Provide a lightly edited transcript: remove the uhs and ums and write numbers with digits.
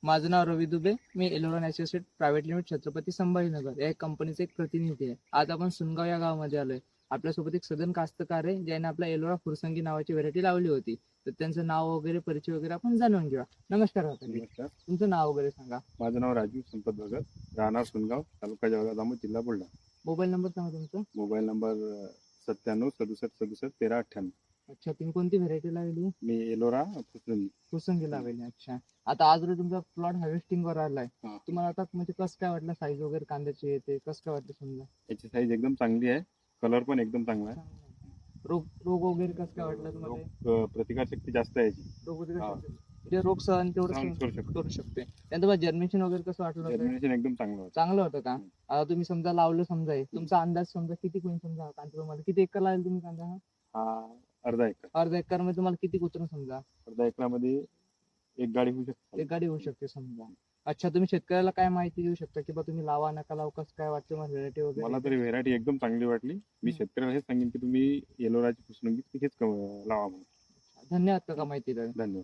माझं नाव रवी दुबे. मी Ellora natural private limited Chhatrapati Sambhajinagar या कंपनीचे एक प्रतिनिधी आहे. आज आपण सुनगाव या गावामध्ये आलोय. आपल्यासोबत एक सदन कास्तकार आहे ज्याने आपल्या एलोरा फुरसंगी नावाची व्हरायटी लावली होती. तर त्यांचं नाव वगैरे परिचय वगैरे आपण जाणून घेऊया. नमस्कार काकाजी. नमस्कार. तुमचं नाव वगैरे सांगा. माझं नाव राजीव संपत भगत, राहणार सुनगाव, तालुका जळगाव जामोद, जिल्हा बुलढाणा. मोबाईल नंबर सांगा तुमचा. Mobile number 97 67 67 1398. अच्छा, तुम्ही कोणती व्हरायटी लावली? मी एलोरा फुसुंगी. फुरसंगी लावली. अच्छा, आता आज रोजी तुमचा प्लॉट हार्वेस्टिंग वर आलाय. हा. तुम्हाला आता म्हणजे कसं काय वाटलं, साईज वगैरे कांद्याची येते कसं काय वाटलं समजा? याची साईज एकदम चांगली आहे, कलर पण एकदम चांगला आहे. रोग रोग वगैरे कसं काय वाटलं तुम्हाला? प्रतिकार शक्ती जास्त आहे याची. रोग वगैरे हा. म्हणजे रोग सहन तेवढं सहन करू शकतो. करू शकते. त्यानंतर जर्मिनेशन वगैरे कसं वाटलं होतं? जर्मिनेशन एकदम चांगलं होतं. चांगलं होतं का? आता तुम्ही समजा लावलं, समजा हे. तुमचा अंदाज समजा किती होईल समजा कांदा तुम्हाला? किती एकर लावेल तुम्ही कांदा हा? हा अर्धा एकर. अर्धा एकर मध्ये तुम्हाला किती उतरून समजा? अर्धा एकरामध्ये एक गाडी होऊ शकते. एक गाडी होऊ शकते समजा. अच्छा, तुम्ही शेतकऱ्याला काय माहिती देऊ शकता की बा तुम्ही लावा नका लावू, कसं काय वाटतं मला व्हरायटी वगैरे? मला तरी व्हेरायटी एकदम चांगली वाटली. मी शेतकऱ्याला हेच सांगेन की तुम्ही एलोराची फुसुंगी हेच लावा म्हणून. धन्यवाद काका माहिती द्या. धन्यवाद.